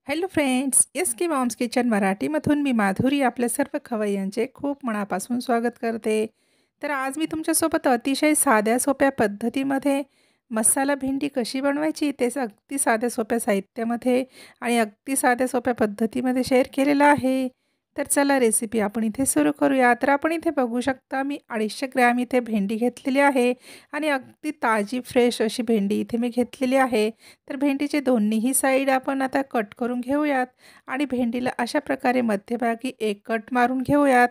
Hello friends, S के moms kitchen मराठीमधून मी माधुरी आपल्या सर्व खवय्यांचे खूप मनापासून स्वागत करते. तर आज मी तुमच्यासोबत अतिशय साध्या सोप्या पद्धतीमध्ये मसाला भेंडी कशी बनवायची तेच अगदी साध्या सोप्या साहित्यामध्ये आणि अगदी साध्या सोप्या पद्धतीमध्ये शेअर केलेलं आहे. तर चला रेसिपी आपण इथे सुरू करूया. तर आपण इथे बघू शकता मी 250 ग्रॅम इथे भेंडी घेतलेली आहे आणि अगदी ताजी फ्रेश अशी भेंडी इथे मी घेतलेली आहे. तर भेंडीचे दोन्हीही साईड आपण आता कट करून घेऊयात आणि भेंडीला अशा प्रकारे मध्यभागी एक कट मारून घेऊयात.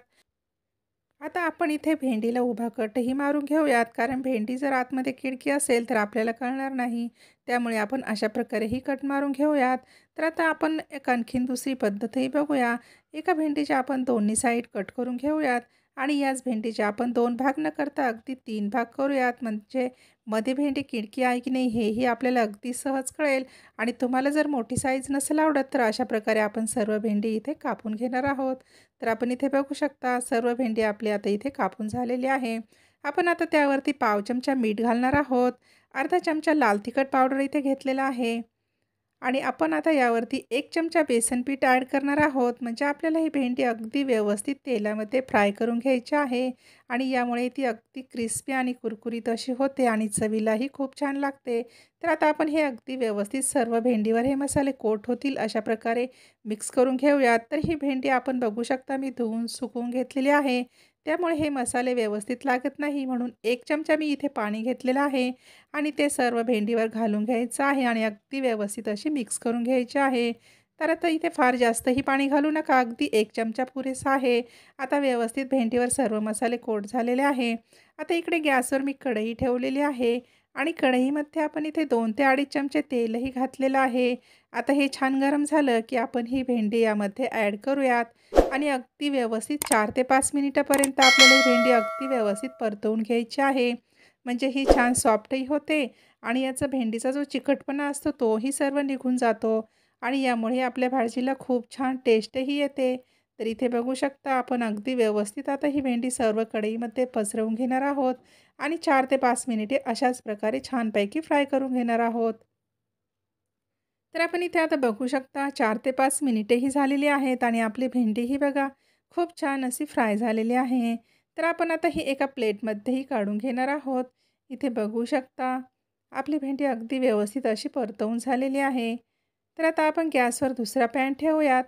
आता आपण इथे भेंडीला उभा कटही मारून घेऊयात, कारण भेंडी जर आतमध्ये खिडकी असेल तर आपल्याला कळणार नाही. त्यामुळे आपण अशा प्रकारेही कट मारून घेऊयात. तर आता आपण एक आणखीन दुसरी पद्धतही बघूया. एका भेंडीच्या आपण दोन्ही साईड कट करून घेऊयात आणि याच भेंडीचे आपण 2 भाग न करता अगदी 3 भाग करूयात. म्हणजे मध्ये भेंडी खिडकी आहे की नाही हेही आपल्याला अगदी सहज कळेल. आणि तुम्हाला जर मोठी साईज नसेल आवडत तर अशा प्रकारे आपण सर्व भेंडी इथे कापून घेणार आहोत. तर आपण इथे बघू शकता सर्व भेंडी आपली आता इथे कापून झालेली आहे. आपण आता त्यावरती पाव चमचा मीठ घालणार आहोत. अर्धा चमचा लाल तिखट पावडर इथे घेतलेला आहे. आणि आपण आता यावरती 1 चमचा बेसन पीठ ॲड करणार आहोत. म्हणजे आपल्याला ही भेंडी अगदी व्यवस्थित तेलामध्ये फ्राय करून घ्यायची आहे आणि यामुळे ती अगदी क्रिस्पी आणि कुरकुरीत अशी होते आणि चवीलाही खूप छान लागते. तर आता आपण हे अगदी व्यवस्थित सर्व भेंडीवर हे मसाले कोट होतील अशा प्रकारे मिक्स करून घेऊयात. तर ही भेंडी आपण बघू शकता मी धुवून सुकवून घेतलेली आहे. त्यामुळे हे मसाले व्यवस्थित लागत नाही, म्हणून 1 चमचा मी इथे पाणी घेतलेलं आहे आणि ते सर्व भेंडीवर घालून घ्यायचं आहे आणि अगदी व्यवस्थित अशी मिक्स करून घ्यायची आहे. तर आता इथे फार जास्तही पाणी घालू नका, अगदी 1 चमचा पुरेसा आहे. आता व्यवस्थित भेंडीवर सर्व मसाले कोट झालेले आहे. आता इकडे गॅसवर मी कढई ठेवलेली आहे आणि कढईमध्ये आपण इथे 2 ते 2.5 चमचे तेलही घातलेलं आहे. आता हे छान गरम झालं की आपण ही भेंडी यामध्ये ॲड करूयात आणि अगदी व्यवस्थित 4 ते 5 मिनिटापर्यंत आपल्याला ही भेंडी अगदी व्यवस्थित परतवून घ्यायची आहे. म्हणजे ही छान सॉफ्टही होते आणि याचा भेंडीचा जो चिकटपणा असतो तोही सर्व निघून जातो आणि यामुळे आपल्या भाजीला खूप छान टेस्टही येते. तर इथे बघू शकता आपण अगदी व्यवस्थित आता ही भेंडी सर्व कढईमध्ये पसरवून घेणार आहोत आणि 4 ते 5 मिनिटे अशाच प्रकारे छानपैकी फ्राय करून घेणार आहोत. तर आपण इथे आता बघू शकता 4 ते 5 मिनिटेही झालेली आहेत आणि आपली भेंडीही बघा खूप छान अशी फ्राय झालेली आहे. तर आपण आता ही एका प्लेटमध्येही काढून घेणार आहोत. इथे बघू शकता आपली भेंडी अगदी व्यवस्थित अशी परतवून झालेली आहे. तर आता आपण गॅसवर दुसरा पॅन ठेवूयात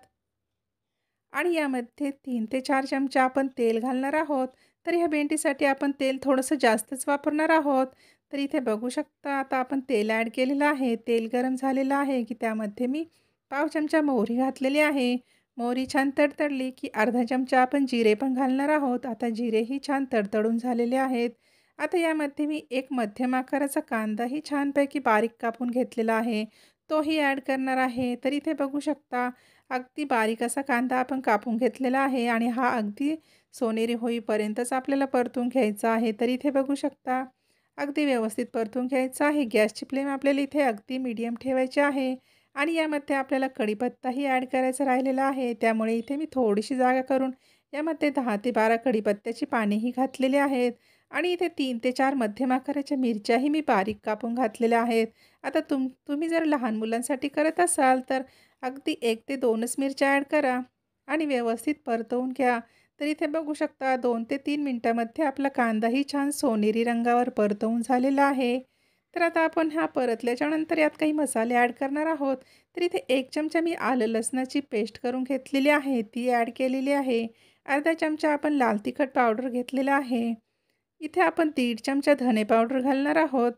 आणि यामध्ये 3 ते 4 चमचा आपण तेल घालणार आहोत. तर ह्या भेंडीसाठी आपण तेल थोडंसं जास्तच वापरणार आहोत. तर इथे बघू शकता आता आपण तेल ॲड केलेलं आहे. तेल गरम झालेलं आहे की त्यामध्ये मी पाव चमचा मोहरी घातलेली आहे. मोहरी छान तडतडली की अर्धा चमचा आपण जिरे पण घालणार आहोत. आता जिरेही छान तडतडून झालेले आहेत. आता यामध्ये मी एक मध्यम आकाराचा कांदाही छानपैकी बारीक कापून घेतलेला आहे. तोही ॲड करणार आहे. तर इथे बघू शकता अगदी बारीक असा कांदा आपण कापून घेतलेला आहे आणि हा अगदी सोनेरी होईपर्यंतच आपल्याला परतून घ्यायचा आहे. तर इथे बघू शकता अगदी व्यवस्थित परतून घ्यायचं आहे. गॅसची फ्लेम आपल्याला इथे अगदी मीडियम ठेवायची आहे आणि यामध्ये आपल्याला कढीपत्ताही ॲड करायचा राहिलेला आहे. त्यामुळे इथे मी थोडीशी जागा करून यामध्ये 10 ते 12 कढीपत्त्याची पानेही घातलेली आहेत आणि इथे 3 ते 4 मध्यम आकाराच्या मिरच्याही मी बारीक कापून घातलेल्या आहेत. आता तुम्ही जर लहान मुलांसाठी करत असाल तर अगदी 1 ते 2च मिरच्या ॲड करा आणि व्यवस्थित परतवून घ्या. तर इथे बघू शकता 2 ते 3 मिनिटामध्ये आपला कांदाही छान सोनेरी रंगावर परतवून झालेला आहे. तर आता आपण हा परतल्याच्या नंतर यात काही मसाले ॲड करणार आहोत. तर इथे 1 चमचा मी आलं लसणाची पेस्ट करून घेतलेली आहे, ती ॲड केलेली आहे. अर्धा चमचा आपण लाल तिखट पावडर घेतलेला आहे. इथे आपण 1.5 चमचा धने पावडर घालणार आहोत.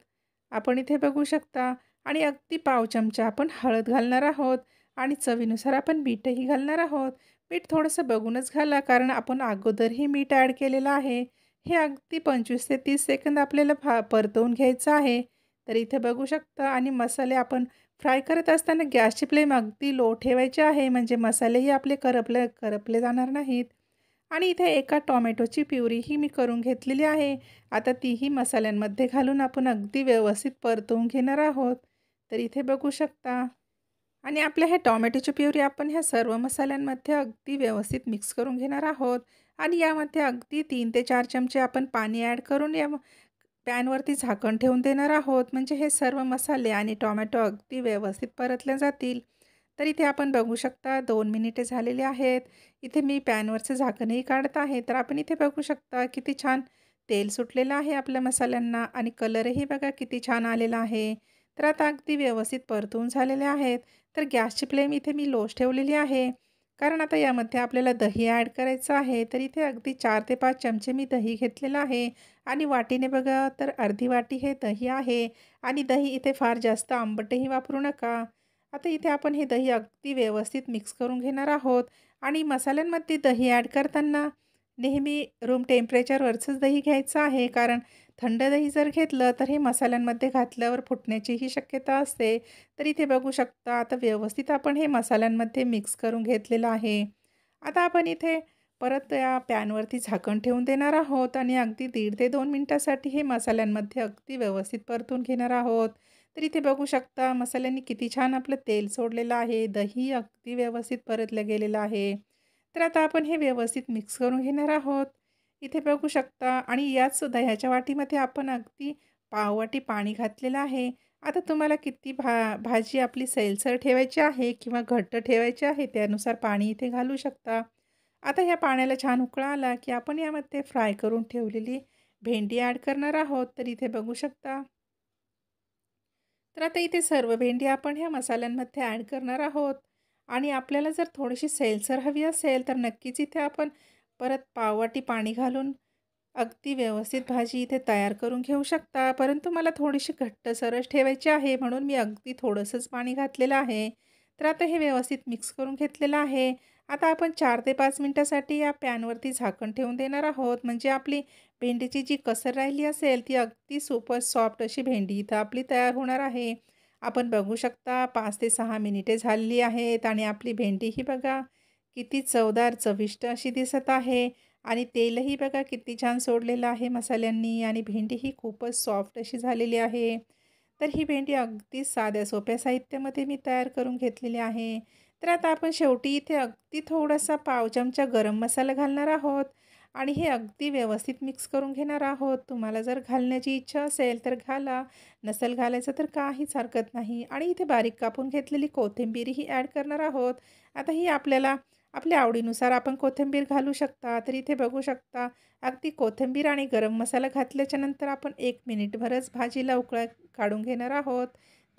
आपण इथे बघू शकता आणि अगदी पाव चमचा आपण हळद घालणार आहोत आणि चवीनुसार आपण मीठही घालणार आहोत. मीठ थोडंसं बघूनच घाला, कारण आपण अगोदरही मीठ ॲड केलेलं आहे. हे अगदी 25 ते 30 सेकंद आपल्याला परतवून घ्यायचं आहे. तर इथे बघू शकता आणि मसाले आपण फ्राय करत असताना गॅसची फ्लेम अगदी लो ठेवायची आहे, म्हणजे मसालेही आपले करपले करपले जाणार नाहीत. आणि इथे एका टोमॅटोची प्युरीही मी करून घेतलेली आहे. आता तीही मसाल्यांमध्ये घालून आपण अगदी व्यवस्थित परतवून घेणार आहोत. तर इथे बघू शकता आणि आपल्या ह्या टोमॅटोची प्युरी आपण ह्या सर्व मसाल्यांमध्ये अगदी व्यवस्थित मिक्स करून घेणार आहोत आणि यामध्ये अगदी 3 ते 4 चमचे आपण पाणी ॲड करून या पॅनवरती झाकण ठेवून देणार आहोत. म्हणजे हे सर्व मसाले आणि टोमॅटो अगदी व्यवस्थित परतले जातील. तर इथे आपण बघू शकता 2 मिनिटे झालेली आहेत. इथे मी पॅनवरचं झाकणही काढत आहे. तर आपण इथे बघू शकता किती छान तेल सुटलेलं आहे आपल्या मसाल्यांना आणि कलरही बघा किती छान आलेला आहे. तर आता अगदी व्यवस्थित परतून झालेले आहेत. तर गॅसची फ्लेम इथे मी लोच ठेवलेली आहे. कारण आता यामध्ये आपल्याला दही ॲड करायचं आहे. तर इथे अगदी 4 ते 5 चमचे मी दही घेतलेलं आहे आणि वाटीने बघा तर अर्धी वाटी हे दही आहे आणि दही इथे फार जास्त आंबटही वापरू नका. आता इथे आपण हे दही अगदी व्यवस्थित मिक्स करून घेणार आहोत आणि मसाल्यांमध्ये दही ॲड करताना नेहमी रूम टेम्परेचरवरचंच दही घ्यायचं आहे. कारण थंड दही जर घेतलं तर हे मसाल्यांमध्ये घातल्यावर फुटण्याचीही शक्यता असते. तर इथे बघू शकता आता व्यवस्थित आपण हे मसाल्यांमध्ये मिक्स करून घेतलेलं आहे. आता आपण इथे परत या पॅनवरती झाकण ठेवून देणार आहोत आणि अगदी 1.5 ते 2 मिनिटासाठी हे मसाल्यांमध्ये अगदी व्यवस्थित परतून घेणार आहोत. तर इथे बघू शकता मसाल्यांनी किती छान आपलं तेल सोडलेलं आहे. दही अगदी व्यवस्थित परतलं गेलेलं आहे. तर आता आपण हे व्यवस्थित मिक्स करून घेणार आहोत. इथे बघू शकता आणि याच दह्याच्या वाटीमध्ये आपण अगदी पाववाटी पाणी घातलेलं आहे. आता तुम्हाला किती भाजी आपली सैलसर ठेवायची आहे किंवा घट्ट ठेवायची आहे त्यानुसार पाणी इथे घालू शकता. आता ह्या पाण्याला छान उकळा आला, की आपण यामध्ये फ्राय करून ठेवलेली भेंडी ॲड करणार आहोत. तर इथे बघू शकता. तर आता इथे सर्व भेंडी आपण ह्या मसाल्यांमध्ये ॲड करणार आहोत आणि आपल्याला जर थोडीशी सैलसर हवी असेल, तर नक्कीच इथे आपण परत पाववाटी पाणी घालून अगदी व्यवस्थित भाजी इथे तयार करून घेऊ शकता. परंतु मला थोडीशी घट्टसरच ठेवायची आहे, म्हणून मी अगदी थोडंसंच पाणी घातलेलं आहे. तर आता हे व्यवस्थित मिक्स करून घेतलेलं आहे. आता आपण 4 ते 5 मिनिटासाठी या पॅनवरती झाकण ठेवून देणार आहोत. म्हणजे आपली भेंडीची जी कसर राहिली असेल, ती अगदी सुपर सॉफ्ट अशी भेंडी इथं आपली तयार होणार आहे. आपण बघू शकता 5 ते 6 मिनिटे झालेली आहेत आणि आपली भेंडी ही बघा किती चवदार, चविष्ट अशी दिसत आहे. आणि तेलही बघा किती छान सोडलेलं आहे मसाल्यांनी आणि भेंडी ही खूपच सॉफ्ट अशी झालेली आहे. तर ही भेंडी अगदी साध्या सोप्या साहित्यामध्ये मी तयार करून घेतलेली आहे. तर आता आपण शेवटी इथे अगदी थोडासा पाव चमचा गरम मसाला घालणार आहोत आणि हे अगदी व्यवस्थित मिक्स करून घेणार आहोत. तुम्हाला जर घालण्याची इच्छा असेल तर घाला, नसेल घालायचं तर काहीच हरकत नाही. आणि इथे बारीक कापून घेतलेली कोथिंबीरही ॲड करणार आहोत. आता ही आपल्याला आपल्या आवडीनुसार आपण कोथिंबीर घालू शकता. तर इथे बघू शकता अगदी कोथिंबीर आणि गरम मसाला घातल्याच्या नंतर आपण 1 मिनिटभरच भाजीला उकळा काढून घेणार आहोत.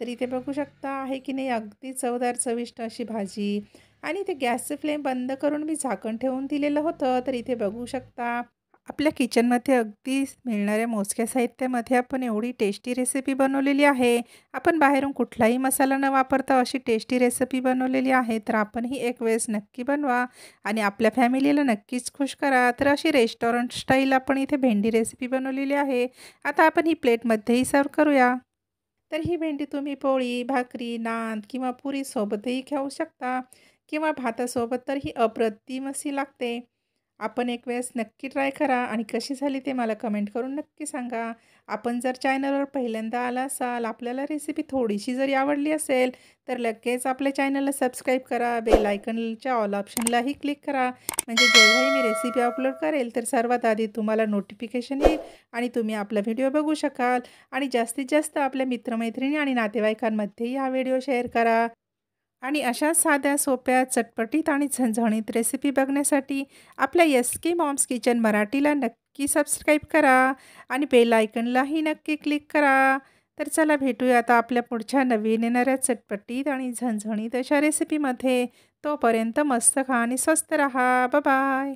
तर इथे बघू शकता आहे की नाही अगदी चवदार चविष्ट अशी भाजी आणि इथे गॅसचं फ्लेम बंद करून मी झाकण ठेवून दिलेलं होतं. तर इथे बघू शकता आपल्या किचनमध्ये अगदी मिळणाऱ्या मोजक्या साहित्यामध्ये आपण एवढी टेस्टी रेसिपी बनवलेली आहे. आपण बाहेरून कुठलाही मसाला न वापरता अशी टेस्टी रेसिपी बनवलेली आहे. तर आपणही एक वेळेस नक्की बनवा आणि आपल्या फॅमिलीला नक्कीच खुश करा. तर अशी रेस्टॉरंट स्टाईल आपण इथे भेंडी रेसिपी बनवलेली आहे. आता आपण ही प्लेटमध्येही सर्व करूया. तर ही भेंडी तुम्ही पोळी, भाकरी, नान किंवा पुरीसोबतही खाऊ शकता किंवा भातासोबत तर ही अप्रतिम अशी लागते. आपण एक वेळेस नक्की ट्राय करा आणि कशी झाली ते मला कमेंट करून नक्की सांगा. आपण जर चॅनलवर पहिल्यांदा आला असाल, आपल्याला रेसिपी थोडीशी जरी आवडली असेल, तर लगेच आपल्या चॅनलला सबस्क्राईब करा. बेल आयकनच्या ऑल ऑप्शनलाही क्लिक करा. म्हणजे जेव्हाही मी रेसिपी अपलोड करेल, तर सर्वात आधी तुम्हाला नोटिफिकेशन येईल आणि तुम्ही आपला व्हिडिओ बघू शकाल. आणि जास्तीत जास्त आपल्या मित्रमैत्रिणी आणि नातेवाईकांमध्येही हा व्हिडिओ शेअर करा. आणि अशा साध्या, सोप्या, चटपटीत आणि झणझणीत रेसिपी बघण्यासाठी आपल्या एस.के. मॉम्स किचन मराठीला नक्की सबस्क्राईब करा आणि बेल आयकनलाही नक्की क्लिक करा. तर चला भेटूया आता आपल्या पुढच्या नवीन येणाऱ्या चटपटीत आणि झणझणीत अशा रेसिपीमध्ये. तोपर्यंत मस्त खा आणि स्वस्त रहा. बाय.